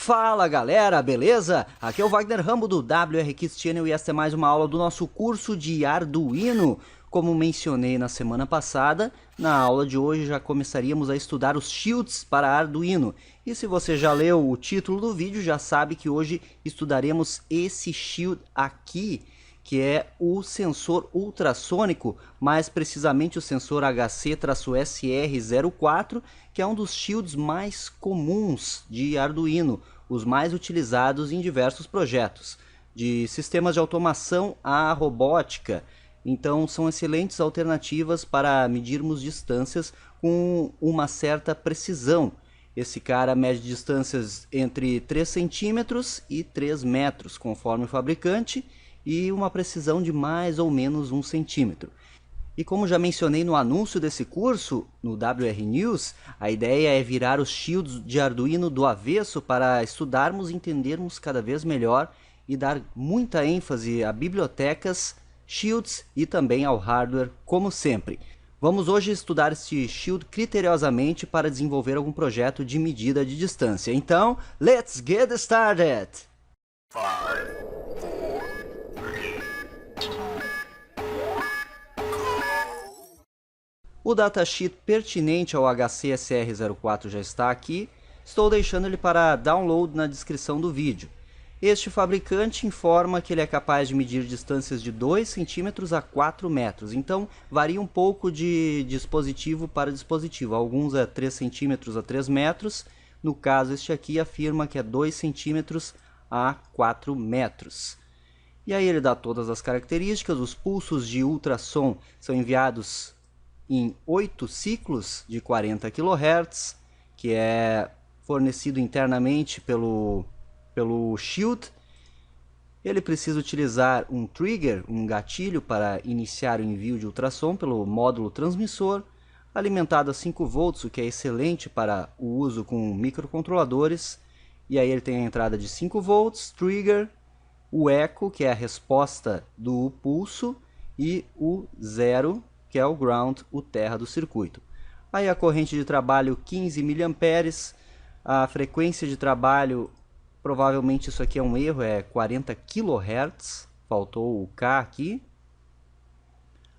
Fala galera, beleza? Aqui é o Wagner Rambo do WR Kids Channel e esta é mais uma aula do nosso curso de Arduino. Como mencionei na semana passada, na aula de hoje já começaríamos a estudar os shields para Arduino. E se você já leu o título do vídeo, já sabe que hoje estudaremos esse shield aqui, que é o sensor ultrassônico, mais precisamente o sensor HC-SR04, que é um dos shields mais comuns de Arduino, os mais utilizados em diversos projetos, de sistemas de automação à robótica. Então são excelentes alternativas para medirmos distâncias com uma certa precisão. Esse cara mede distâncias entre 3 centímetros e 3 metros, conforme o fabricante, e uma precisão de mais ou menos 1 centímetro. E como já mencionei no anúncio desse curso, no WR News, a ideia é virar os shields de Arduino do avesso para estudarmos e entendermos cada vez melhor e dar muita ênfase a bibliotecas, shields e também ao hardware, como sempre. Vamos hoje estudar este shield criteriosamente para desenvolver algum projeto de medida de distância. Então, let's get started! O datasheet pertinente ao HC-SR04 já está aqui, estou deixando ele para download na descrição do vídeo. Este fabricante informa que ele é capaz de medir distâncias de 2 centímetros a 4 metros, então varia um pouco de dispositivo para dispositivo, alguns é 3 centímetros a 3 metros, no caso este aqui afirma que é 2 centímetros a 4 metros. E aí ele dá todas as características, os pulsos de ultrassom são enviados em 8 ciclos de 40 kHz, que é fornecido internamente pelo shield. Ele precisa utilizar um trigger, um gatilho, para iniciar o envio de ultrassom pelo módulo transmissor, alimentado a 5 volts, o que é excelente para o uso com microcontroladores. E aí ele tem a entrada de 5 volts, trigger, o eco, que é a resposta do pulso, e o zero, que é o ground, o terra do circuito. Aí a corrente de trabalho 15 mA, a frequência de trabalho, provavelmente isso aqui é um erro, é 40 kHz, faltou o K aqui.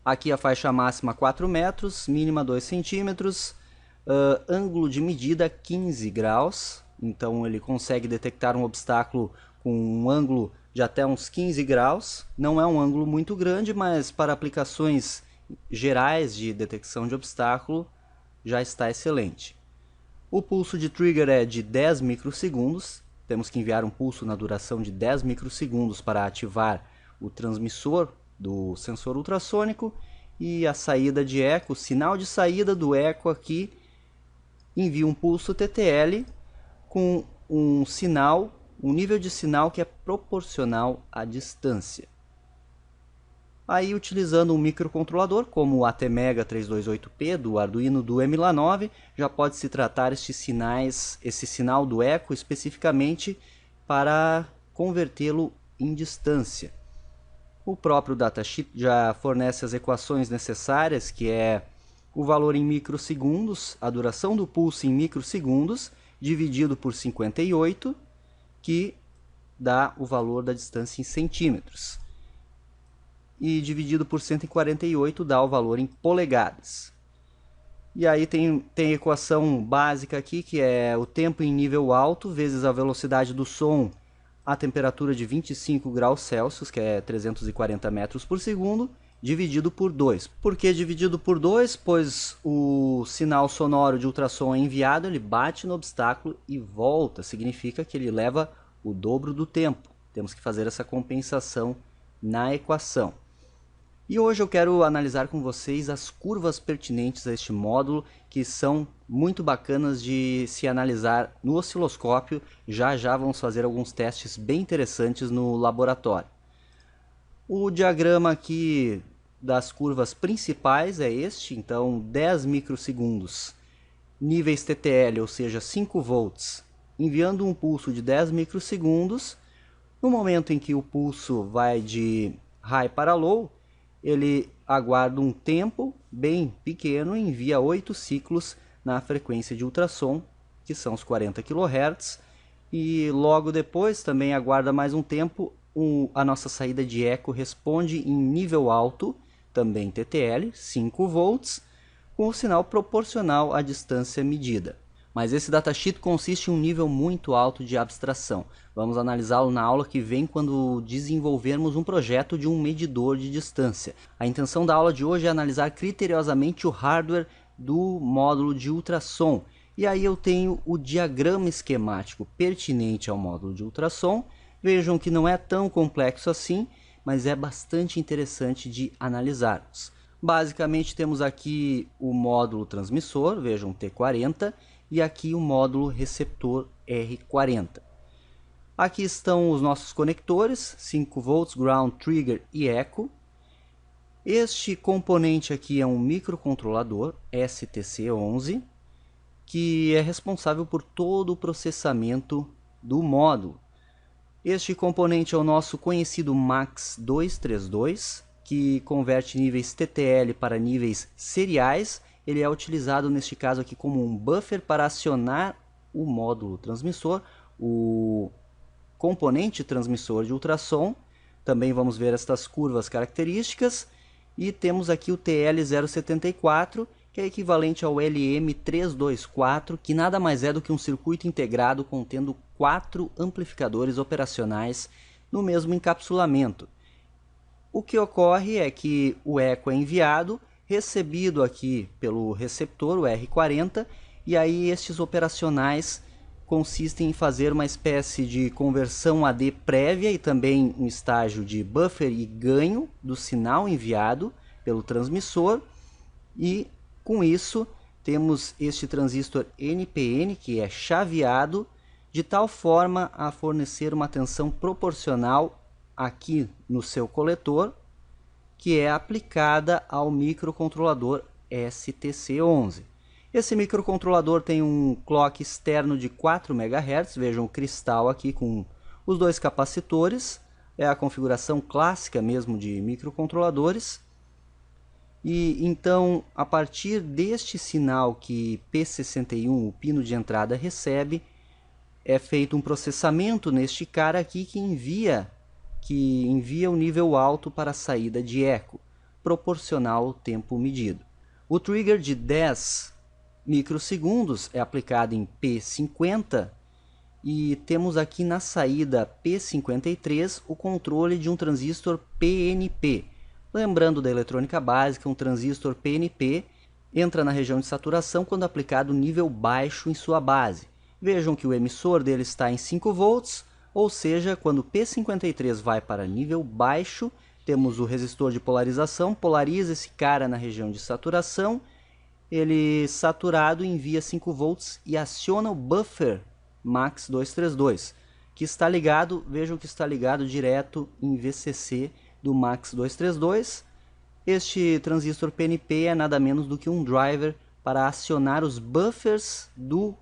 Aqui a faixa máxima 4 metros, mínima 2 centímetros, ângulo de medida 15 graus, então ele consegue detectar um obstáculo com um ângulo de até uns 15 graus, não é um ângulo muito grande, mas para aplicações gerais de detecção de obstáculo já está excelente. O pulso de trigger é de 10 microsegundos, temos que enviar um pulso na duração de 10 microsegundos para ativar o transmissor do sensor ultrassônico, e a saída de eco, o sinal de saída do eco aqui envia um pulso TTL com um nível de sinal que é proporcional à distância. Aí, utilizando um microcontrolador como o ATmega 328P do Arduino do EMILA9, já pode se tratar esse sinal do eco especificamente para convertê-lo em distância. O próprio datasheet já fornece as equações necessárias, que é o valor em microsegundos, a duração do pulso em microsegundos, dividido por 58, que dá o valor da distância em centímetros. E dividido por 148 dá o valor em polegadas. E aí tem a equação básica aqui, que é o tempo em nível alto vezes a velocidade do som a temperatura de 25 graus Celsius, que é 340 metros por segundo, dividido por 2. Por que dividido por 2? Pois o sinal sonoro de ultrassom é enviado, ele bate no obstáculo e volta, significa que ele leva o dobro do tempo. Temos que fazer essa compensação na equação. E hoje eu quero analisar com vocês as curvas pertinentes a este módulo, que são muito bacanas de se analisar no osciloscópio. Já já vamos fazer alguns testes bem interessantes no laboratório. O diagrama aqui das curvas principais é este, então 10 microsegundos, níveis TTL, ou seja, 5 volts, enviando um pulso de 10 microsegundos. No momento em que o pulso vai de high para low, ele aguarda um tempo bem pequeno e envia 8 ciclos na frequência de ultrassom, que são os 40 kHz, E logo depois, também aguarda mais um tempo, a nossa saída de eco responde em nível alto, também TTL, 5 volts, com o sinal proporcional à distância medida. Mas esse datasheet consiste em um nível muito alto de abstração. Vamos analisá-lo na aula que vem quando desenvolvermos um projeto de um medidor de distância. A intenção da aula de hoje é analisar criteriosamente o hardware do módulo de ultrassom. E aí eu tenho o diagrama esquemático pertinente ao módulo de ultrassom. Vejam que não é tão complexo assim, mas é bastante interessante de analisarmos. Basicamente temos aqui o módulo transmissor, vejam T40, e aqui o módulo receptor R40. Aqui estão os nossos conectores, 5 volts, ground, trigger e eco. Este componente aqui é um microcontrolador STC11, que é responsável por todo o processamento do módulo. Este componente é o nosso conhecido MAX232, que converte níveis TTL para níveis seriais. Ele é utilizado neste caso aqui como um buffer para acionar o módulo transmissor, o componente transmissor de ultrassom. Também vamos ver estas curvas características. E temos aqui o TL074, que é equivalente ao LM324, que nada mais é do que um circuito integrado contendo 4 amplificadores operacionais no mesmo encapsulamento. O que ocorre é que o eco é enviado, recebido aqui pelo receptor, o R40, e aí estes operacionais consistem em fazer uma espécie de conversão AD prévia e também um estágio de buffer e ganho do sinal enviado pelo transmissor. E com isso temos este transistor NPN, que é chaveado de tal forma a fornecer uma tensão proporcional aqui no seu coletor, que é aplicada ao microcontrolador STC11. Esse microcontrolador tem um clock externo de 4 MHz, vejam o cristal aqui com os dois capacitores, é a configuração clássica mesmo de microcontroladores. E então, a partir deste sinal que P61, o pino de entrada, recebe, é feito um processamento neste cara aqui que envia o nível alto para a saída de eco, proporcional ao tempo medido. O trigger de 10 microsegundos é aplicado em P50 e temos aqui na saída P53 o controle de um transistor PNP. Lembrando da eletrônica básica, um transistor PNP entra na região de saturação quando aplicado nível baixo em sua base. Vejam que o emissor dele está em 5 volts, ou seja, quando P53 vai para nível baixo, temos o resistor de polarização, polariza esse cara na região de saturação, ele saturado envia 5 volts e aciona o buffer MAX232, que está ligado, vejam que está ligado direto em VCC do MAX232. Este transistor PNP é nada menos do que um driver para acionar os buffers do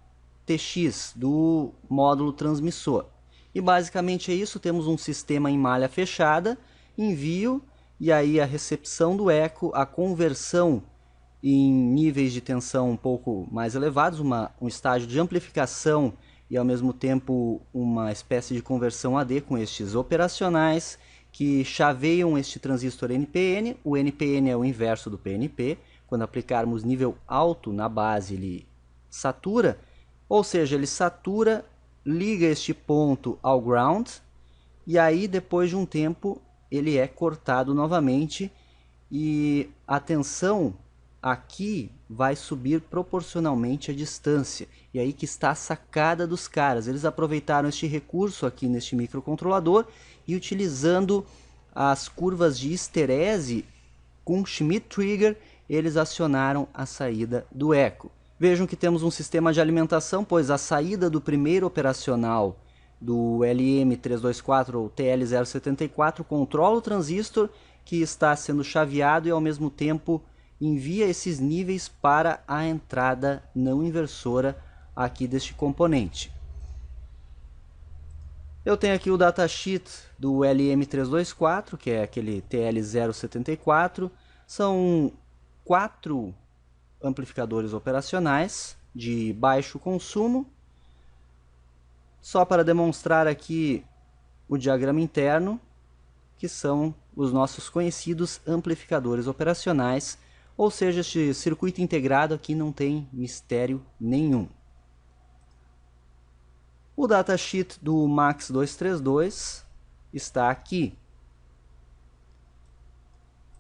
TX, do módulo transmissor. E basicamente é isso, temos um sistema em malha fechada, envio e aí a recepção do eco, a conversão em níveis de tensão um pouco mais elevados, um estágio de amplificação e ao mesmo tempo uma espécie de conversão AD com estes operacionais que chaveiam este transistor NPN. O NPN é o inverso do PNP. Quando aplicarmos nível alto na base, ele satura, ou seja, ele satura, liga este ponto ao ground, e aí depois de um tempo ele é cortado novamente e a tensão aqui vai subir proporcionalmente à distância. E aí que está a sacada dos caras. Eles aproveitaram este recurso aqui neste microcontrolador e utilizando as curvas de histerese com Schmitt trigger, eles acionaram a saída do eco. Vejam que temos um sistema de alimentação, pois a saída do primeiro operacional do LM324 ou TL074 controla o transistor que está sendo chaveado e ao mesmo tempo envia esses níveis para a entrada não inversora aqui deste componente. Eu tenho aqui o datasheet do LM324, que é aquele TL074. São 4 amplificadores operacionais de baixo consumo. Só para demonstrar aqui o diagrama interno, que são os nossos conhecidos amplificadores operacionais, ou seja, este circuito integrado aqui não tem mistério nenhum. O datasheet do MAX 232 está aqui.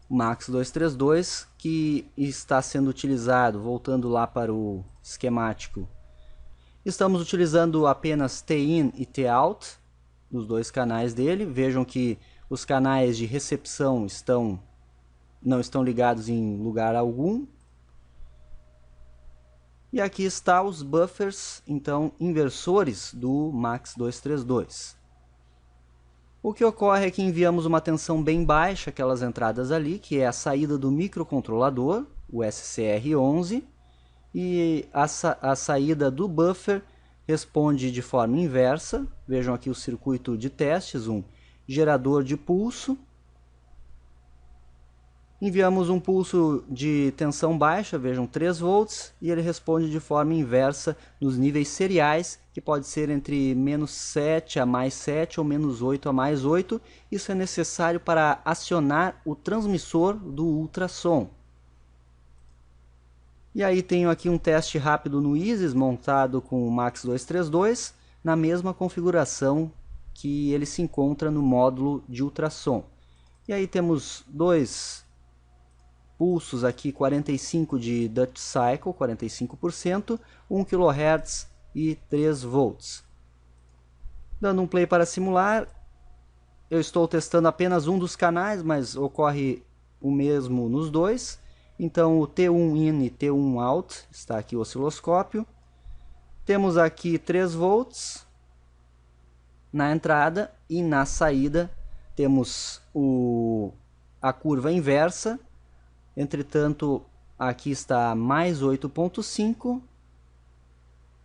O MAX 232 que está sendo utilizado, voltando lá para o esquemático, estamos utilizando apenas T-in e T-out, nos dois canais dele. Vejam que os canais de recepção não estão ligados em lugar algum. E aqui está os buffers, então inversores do MAX 232. O que ocorre é que enviamos uma tensão bem baixa, aquelas entradas ali, que é a saída do microcontrolador, o SCR11, e a saída do buffer responde de forma inversa. Vejam aqui o circuito de testes, um gerador de pulso. Enviamos um pulso de tensão baixa, vejam, 3 volts, e ele responde de forma inversa nos níveis seriais, que pode ser entre -7 a +7 ou -8 a +8. Isso é necessário para acionar o transmissor do ultrassom. E aí tenho aqui um teste rápido no ISIS, montado com o MAX 232, na mesma configuração que ele se encontra no módulo de ultrassom. E aí temos dois pulsos aqui, 45 de Dutch Cycle, 45%, 1 kHz e 3 volts. Dando um play para simular, eu estou testando apenas um dos canais, mas ocorre o mesmo nos dois. Então o T1 in e T1 out, está aqui o osciloscópio. Temos aqui 3 volts na entrada e na saída temos a curva inversa. Entretanto, aqui está mais 8.5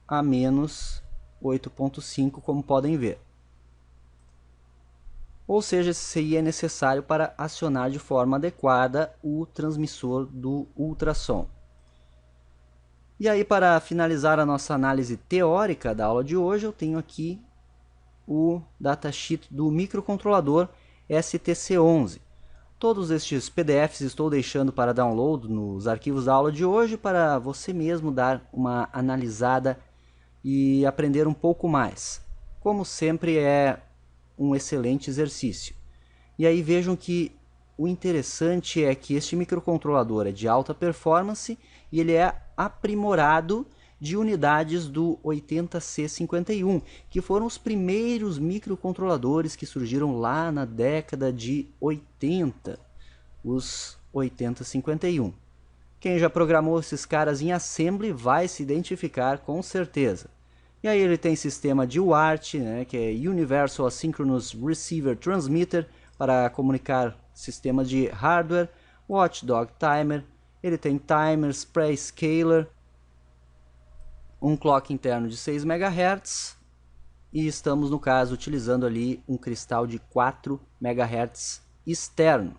a menos 8.5, como podem ver. Ou seja, esse CI é necessário para acionar de forma adequada o transmissor do ultrassom. E aí, para finalizar a nossa análise teórica da aula de hoje, eu tenho aqui o datasheet do microcontrolador STC11. Todos estes PDFs estou deixando para download nos arquivos da aula de hoje, para você mesmo dar uma analisada e aprender um pouco mais. Como sempre, é um excelente exercício. E aí vejam que o interessante é que este microcontrolador é de alta performance e ele é aprimorado de unidades do 80C51, que foram os primeiros microcontroladores que surgiram lá na década de 80, os 8051. Quem já programou esses caras em assembly vai se identificar com certeza. E aí ele tem sistema de UART, né, que é Universal Asynchronous Receiver Transmitter, para comunicar sistemas de hardware, Watchdog Timer, ele tem timers pré-scaler, um clock interno de 6 MHz e estamos, no caso, utilizando ali um cristal de 4 MHz externo.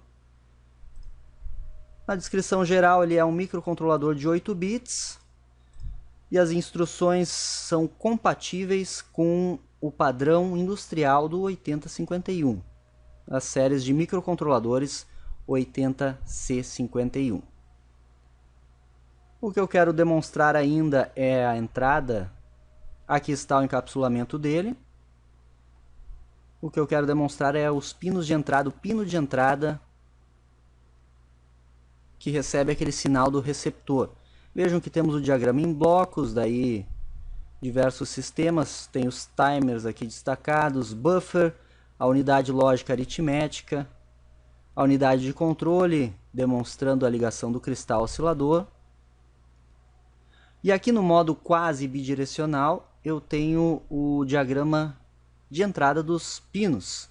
Na descrição geral, ele é um microcontrolador de 8 bits e as instruções são compatíveis com o padrão industrial do 8051, as séries de microcontroladores 80C51. O que eu quero demonstrar ainda é a entrada. Aqui está o encapsulamento dele. O que eu quero demonstrar é os pinos de entrada, o pino de entrada que recebe aquele sinal do receptor. Vejam que temos o diagrama em blocos, daí diversos sistemas, tem os timers aqui destacados, buffer, a unidade lógica aritmética, a unidade de controle, demonstrando a ligação do cristal oscilador. E aqui no modo quase bidirecional, eu tenho o diagrama de entrada dos pinos.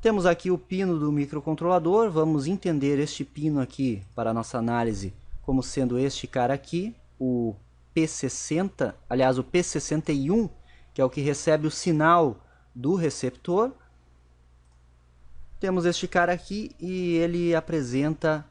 Temos aqui o pino do microcontrolador, vamos entender este pino aqui para a nossa análise como sendo este cara aqui, o P60, aliás o P61, que é o que recebe o sinal do receptor. Temos este cara aqui e ele apresenta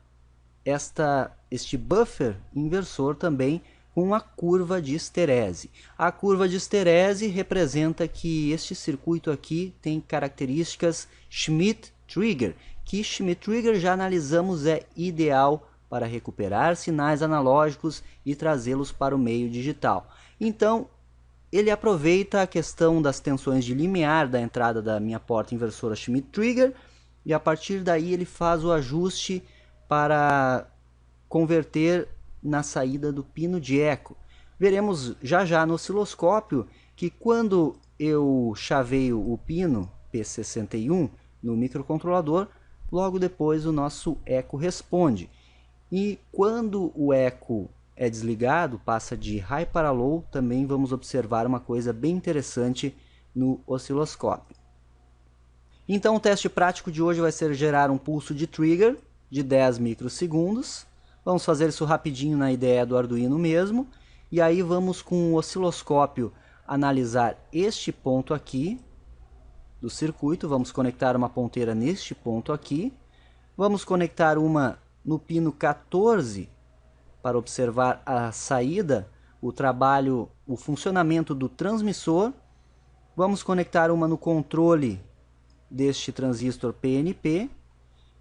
este buffer inversor também com a curva de esterese. A curva de esterese representa que este circuito aqui tem características Schmitt-Trigger, que Schmitt-Trigger já analisamos é ideal para recuperar sinais analógicos e trazê-los para o meio digital. Então, ele aproveita a questão das tensões de limiar da entrada da minha porta inversora Schmitt-Trigger e a partir daí ele faz o ajuste para converter na saída do pino de eco. Veremos já já no osciloscópio que quando eu chaveio o pino P61 no microcontrolador, logo depois o nosso eco responde. E quando o eco é desligado, passa de high para low, também vamos observar uma coisa bem interessante no osciloscópio. Então o teste prático de hoje vai ser gerar um pulso de trigger de 10 microsegundos. Vamos fazer isso rapidinho na IDE do Arduino mesmo. E aí vamos com o osciloscópio analisar este ponto aqui do circuito. Vamos conectar uma ponteira neste ponto aqui. Vamos conectar uma no pino 14 para observar a saída, o trabalho, o funcionamento do transmissor. Vamos conectar uma no controle deste transistor PNP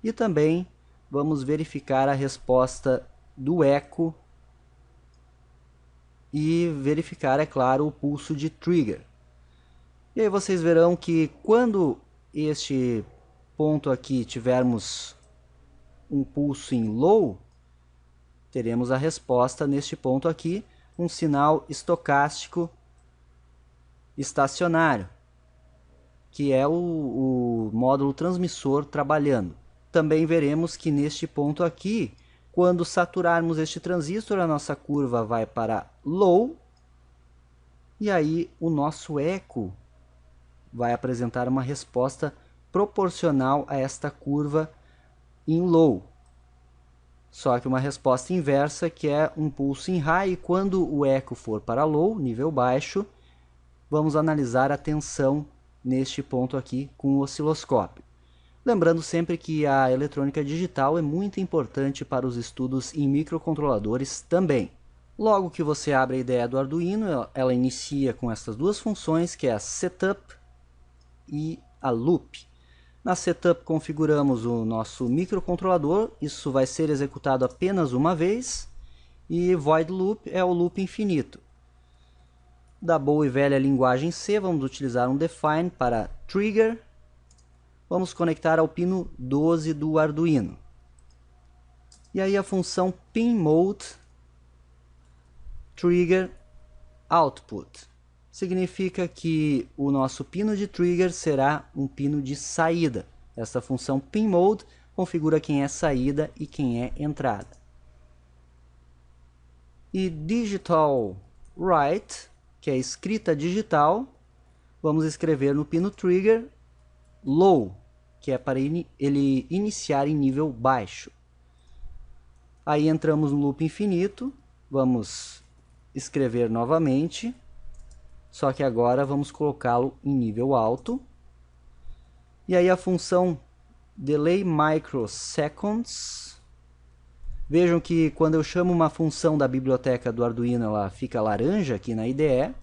e também vamos verificar a resposta do eco e verificar, é claro, o pulso de trigger. E aí vocês verão que quando este ponto aqui tivermos um pulso em low, teremos a resposta neste ponto aqui, um sinal estocástico estacionário, que é o módulo transmissor trabalhando. Também veremos que neste ponto aqui, quando saturarmos este transistor, a nossa curva vai para low, e aí o nosso eco vai apresentar uma resposta proporcional a esta curva em low. Só que uma resposta inversa, que é um pulso em high, e quando o eco for para low, nível baixo, vamos analisar a tensão neste ponto aqui com o osciloscópio. Lembrando sempre que a eletrônica digital é muito importante para os estudos em microcontroladores também. Logo que você abre a IDE do Arduino, ela inicia com essas duas funções, que é a setup e a loop. Na setup configuramos o nosso microcontrolador, isso vai ser executado apenas uma vez, e void loop é o loop infinito. Da boa e velha linguagem C, vamos utilizar um define para trigger. Vamos conectar ao pino 12 do Arduino. E aí a função pinMode trigger output. Significa que o nosso pino de trigger será um pino de saída. Essa função pinMode configura quem é saída e quem é entrada. E digital write, que é escrita digital, vamos escrever no pino trigger low, que é para ele iniciar em nível baixo. Aí entramos no loop infinito, vamos escrever novamente, só que agora vamos colocá-lo em nível alto. E aí a função delay microseconds. Vejam que quando eu chamo uma função da biblioteca do Arduino, ela fica laranja aqui na IDE.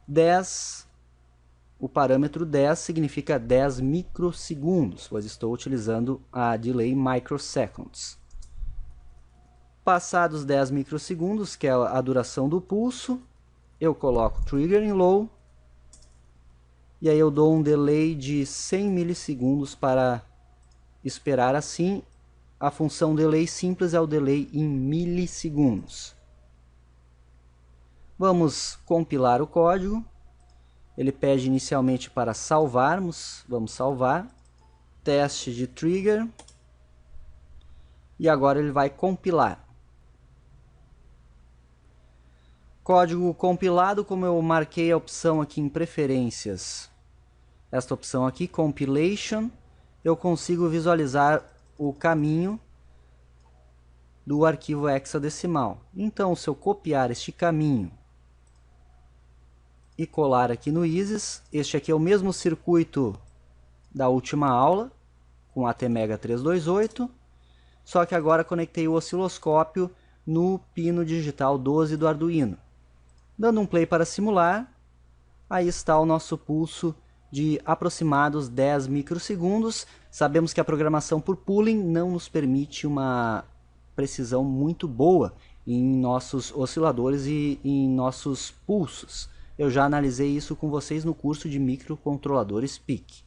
10, o parâmetro 10 significa 10 microsegundos, pois estou utilizando a delay microseconds. Passados 10 microsegundos, que é a duração do pulso, eu coloco trigger em low, e aí eu dou um delay de 100 milissegundos para esperar assim. A função delay simples é o delay em milissegundos. Vamos compilar o código. Ele pede inicialmente para salvarmos. Vamos salvar. Teste de trigger. E agora ele vai compilar. Código compilado, como eu marquei a opção aqui em preferências, esta opção aqui, compilation, eu consigo visualizar o caminho do arquivo hexadecimal. Então, se eu copiar este caminho e colar aqui no ISIS, este aqui é o mesmo circuito da última aula, com ATmega 328, só que agora conectei o osciloscópio no pino digital 12 do Arduino. Dando um play para simular, aí está o nosso pulso de aproximados 10 microsegundos. Sabemos que a programação por pooling não nos permite uma precisão muito boa em nossos osciladores e em nossos pulsos. Eu já analisei isso com vocês no curso de microcontroladores PIC.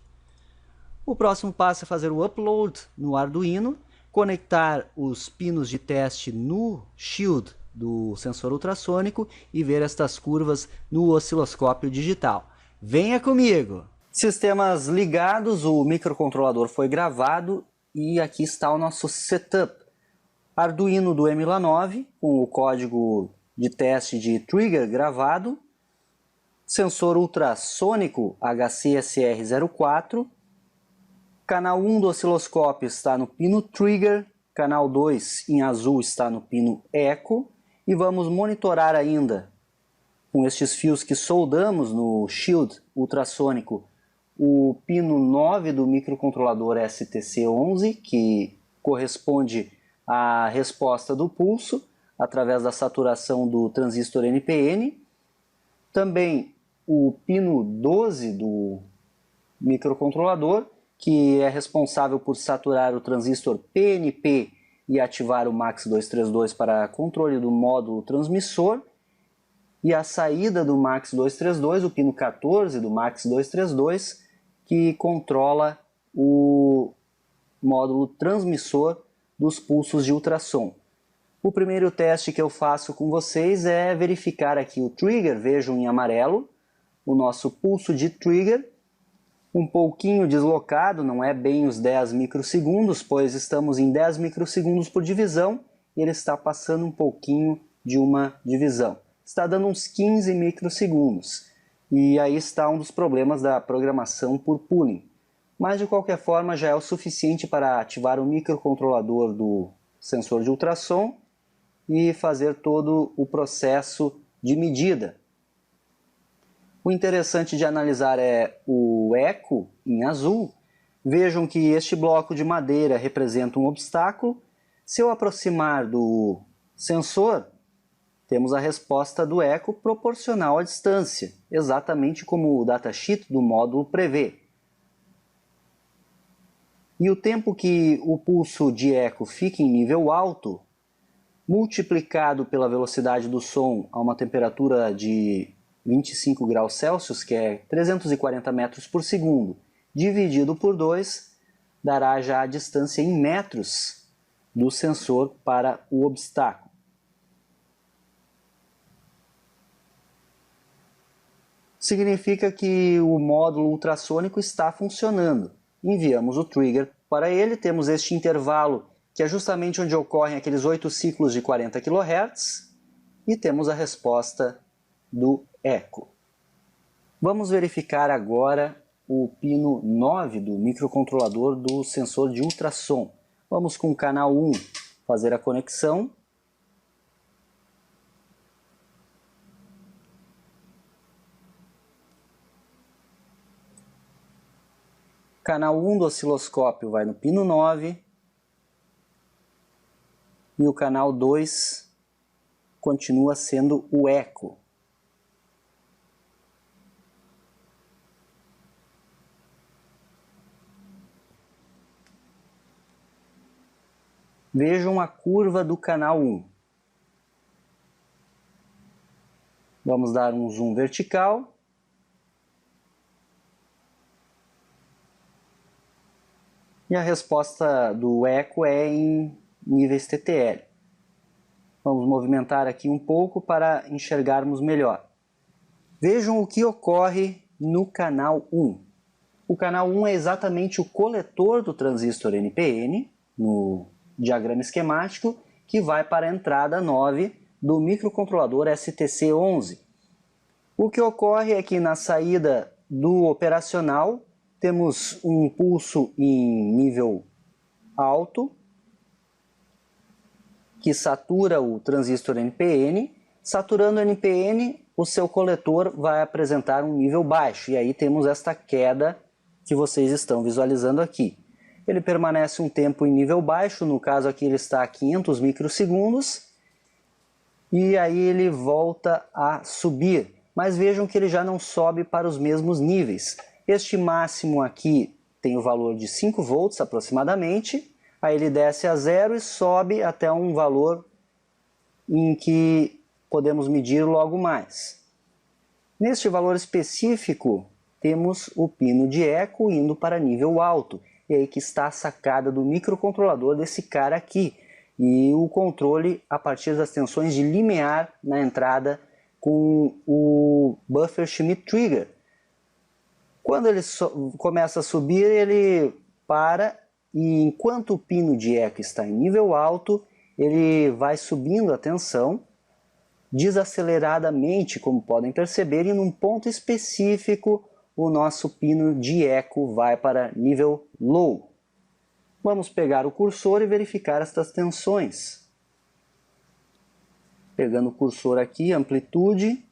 O próximo passo é fazer o upload no Arduino, conectar os pinos de teste no shield do sensor ultrassônico e ver estas curvas no osciloscópio digital. Venha comigo! Sistemas ligados, o microcontrolador foi gravado e aqui está o nosso setup. Arduino do Emila9 com o código de teste de trigger gravado, sensor ultrassônico HCSR04, canal 1 do osciloscópio está no pino trigger, canal 2 em azul está no pino eco e vamos monitorar ainda com estes fios que soldamos no shield ultrassônico o pino 9 do microcontrolador STC11, que corresponde à resposta do pulso através da saturação do transistor NPN. Também o pino 12 do microcontrolador, que é responsável por saturar o transistor PNP e ativar o MAX232 para controle do módulo transmissor. E a saída do MAX232, o pino 14 do MAX232, que controla o módulo transmissor dos pulsos de ultrassom. O primeiro teste que eu faço com vocês é verificar aqui o trigger, vejam em amarelo, o nosso pulso de trigger, um pouquinho deslocado, não é bem os 10 microsegundos, pois estamos em 10 microsegundos por divisão e ele está passando um pouquinho de uma divisão. Está dando uns 15 microsegundos. E aí está um dos problemas da programação por pooling. Mas de qualquer forma já é o suficiente para ativar o microcontrolador do sensor de ultrassom e fazer todo o processo de medida. O interessante de analisar é o eco em azul. Vejam que este bloco de madeira representa um obstáculo. Se eu aproximar do sensor, temos a resposta do eco proporcional à distância, exatamente como o datasheet do módulo prevê. E o tempo que o pulso de eco fica em nível alto, multiplicado pela velocidade do som a uma temperatura de 25 graus Celsius, que é 340 metros por segundo, dividido por 2, dará já a distância em metros do sensor para o obstáculo. Significa que o módulo ultrassônico está funcionando. Enviamos o trigger para ele, temos este intervalo que é justamente onde ocorrem aqueles 8 ciclos de 40 kHz e temos a resposta do eco. Vamos verificar agora o pino 9 do microcontrolador do sensor de ultrassom. Vamos com o canal 1 fazer a conexão. Canal 1 do osciloscópio vai no pino 9 e o canal 2 continua sendo o eco. Vejam a curva do canal 1. Vamos dar um zoom vertical. E a resposta do eco é em níveis TTL. Vamos movimentar aqui um pouco para enxergarmos melhor. Vejam o que ocorre no canal 1. O canal 1 é exatamente o coletor do transistor NPN, no diagrama esquemático, que vai para a entrada 9 do microcontrolador STC11. O que ocorre é que na saída do operacional temos um pulso em nível alto, que satura o transistor NPN. Saturando o NPN, o seu coletor vai apresentar um nível baixo, e aí temos esta queda que vocês estão visualizando aqui. Ele permanece um tempo em nível baixo, no caso aqui ele está a 500 microsegundos, e aí ele volta a subir. Mas vejam que ele já não sobe para os mesmos níveis. Este máximo aqui tem o valor de 5 volts aproximadamente, aí ele desce a 0 e sobe até um valor em que podemos medir logo mais. Neste valor específico, temos o pino de eco indo para nível alto, e aí que está a sacada do microcontrolador desse cara aqui, e o controle a partir das tensões de limiar na entrada com o buffer Schmitt Trigger. Quando ele começa a subir, ele para, e enquanto o pino de eco está em nível alto, ele vai subindo a tensão desaceleradamente, como podem perceber, e num ponto específico o nosso pino de eco vai para nível low. Vamos pegar o cursor e verificar estas tensões. Pegando o cursor aqui, amplitude.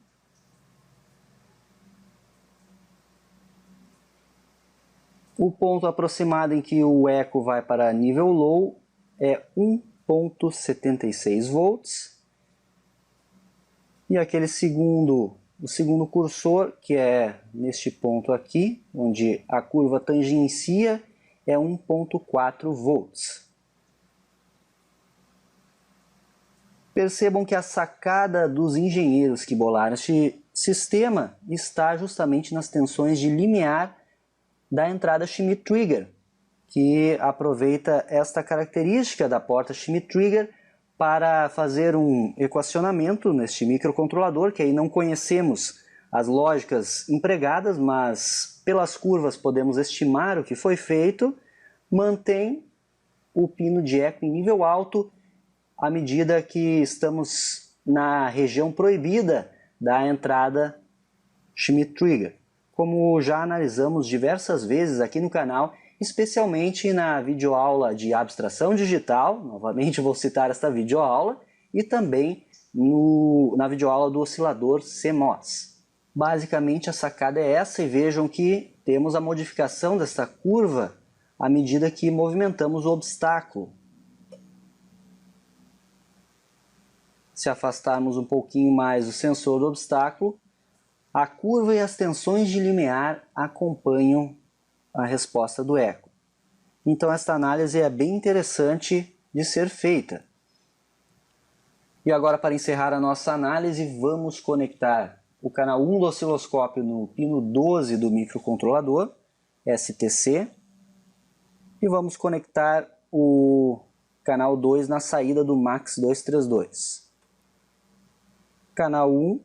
O ponto aproximado em que o eco vai para nível low é 1.76 volts. E aquele o segundo cursor, que é neste ponto aqui, onde a curva tangencia, é 1.4 volts. Percebam que a sacada dos engenheiros que bolaram este sistema está justamente nas tensões de limiar da entrada Schmitt Trigger, que aproveita esta característica da porta Schmitt Trigger para fazer um equacionamento neste microcontrolador, que aí não conhecemos as lógicas empregadas, mas pelas curvas podemos estimar o que foi feito, mantém o pino de eco em nível alto à medida que estamos na região proibida da entrada Schmitt Trigger, como já analisamos diversas vezes aqui no canal, especialmente na videoaula de abstração digital, novamente vou citar esta videoaula, e também na videoaula do oscilador CMOS. Basicamente a sacada é essa, e vejam que temos a modificação desta curva à medida que movimentamos o obstáculo. Se afastarmos um pouquinho mais o sensor do obstáculo, a curva e as tensões de limiar acompanham a resposta do eco. Então esta análise é bem interessante de ser feita. E agora, para encerrar a nossa análise, vamos conectar o canal 1 do osciloscópio no pino 12 do microcontrolador, STC, e vamos conectar o canal 2 na saída do MAX232. Canal 1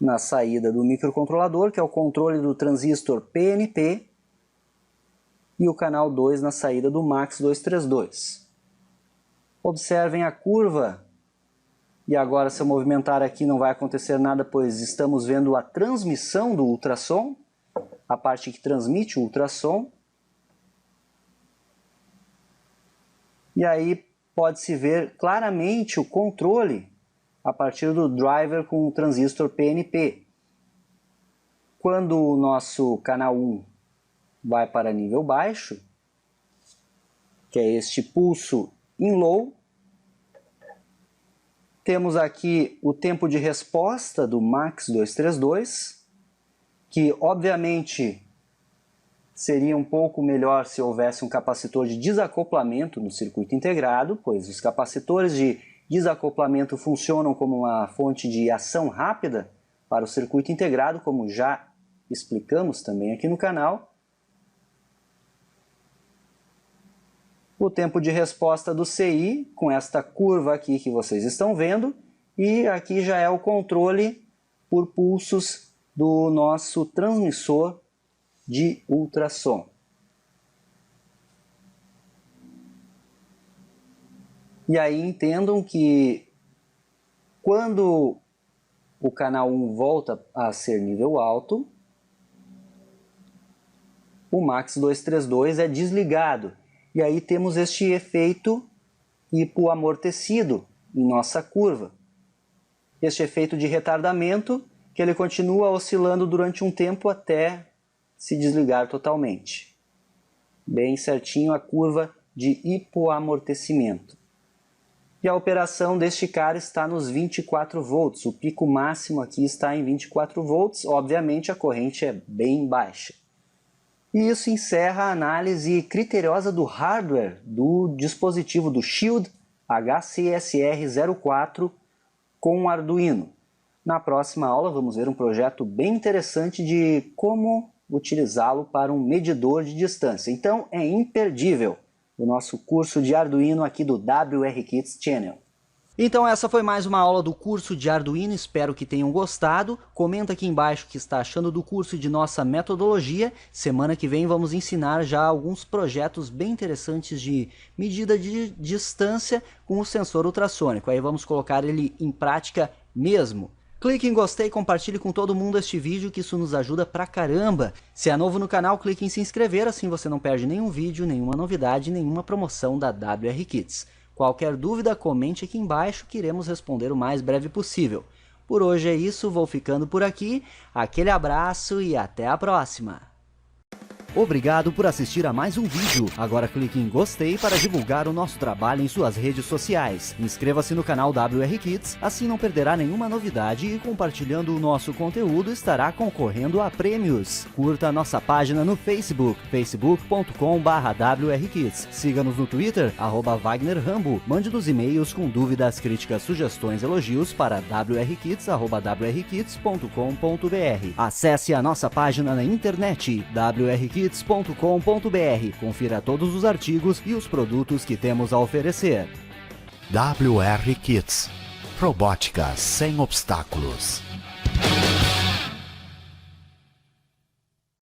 na saída do microcontrolador, que é o controle do transistor PNP, e o canal 2 na saída do MAX232. Observem a curva, e agora se eu movimentar aqui não vai acontecer nada, pois estamos vendo a transmissão do ultrassom, a parte que transmite o ultrassom. E aí pode-se ver claramente o controle a partir do driver com o transistor PNP. Quando o nosso canal 1 vai para nível baixo, que é este pulso in low, temos aqui o tempo de resposta do MAX232, que obviamente seria um pouco melhor se houvesse um capacitor de desacoplamento no circuito integrado, pois os capacitores de desacoplamento funcionam como uma fonte de ação rápida para o circuito integrado, como já explicamos também aqui no canal. O tempo de resposta do CI, com esta curva aqui que vocês estão vendo, e aqui já é o controle por pulsos do nosso transmissor de ultrassom. E aí entendam que quando o canal 1 volta a ser nível alto, o MAX232 é desligado. E aí temos este efeito hipoamortecido em nossa curva. Este efeito de retardamento, que ele continua oscilando durante um tempo até se desligar totalmente. Bem certinho a curva de hipoamortecimento. E a operação deste cara está nos 24 volts. O pico máximo aqui está em 24 volts. Obviamente a corrente é bem baixa. E isso encerra a análise criteriosa do hardware do dispositivo do Shield HCSR04 com Arduino. Na próxima aula vamos ver um projeto bem interessante de como utilizá-lo para um medidor de distância. Então é imperdível o nosso curso de Arduino aqui do WR Kids Channel. Então essa foi mais uma aula do curso de Arduino, espero que tenham gostado. Comenta aqui embaixo o que está achando do curso e de nossa metodologia. Semana que vem vamos ensinar já alguns projetos bem interessantes de medida de distância com o sensor ultrassônico. Aí vamos colocar ele em prática mesmo. Clique em gostei e compartilhe com todo mundo este vídeo, que isso nos ajuda pra caramba. Se é novo no canal, clique em se inscrever, assim você não perde nenhum vídeo, nenhuma novidade, nenhuma promoção da WR Kids. Qualquer dúvida, comente aqui embaixo que iremos responder o mais breve possível. Por hoje é isso, vou ficando por aqui, aquele abraço e até a próxima! Obrigado por assistir a mais um vídeo. Agora clique em gostei para divulgar o nosso trabalho em suas redes sociais. Inscreva-se no canal WR Kids, assim não perderá nenhuma novidade e compartilhando o nosso conteúdo estará concorrendo a prêmios. Curta a nossa página no Facebook, facebook.com/WRKids. Siga-nos no Twitter, @WagnerRambo. Mande-nos e-mails com dúvidas, críticas, sugestões, elogios para wrkids@wrkids.com.br. Acesse a nossa página na internet, wrkids.com.br. Confira todos os artigos e os produtos que temos a oferecer. WR Kids. Robótica sem obstáculos.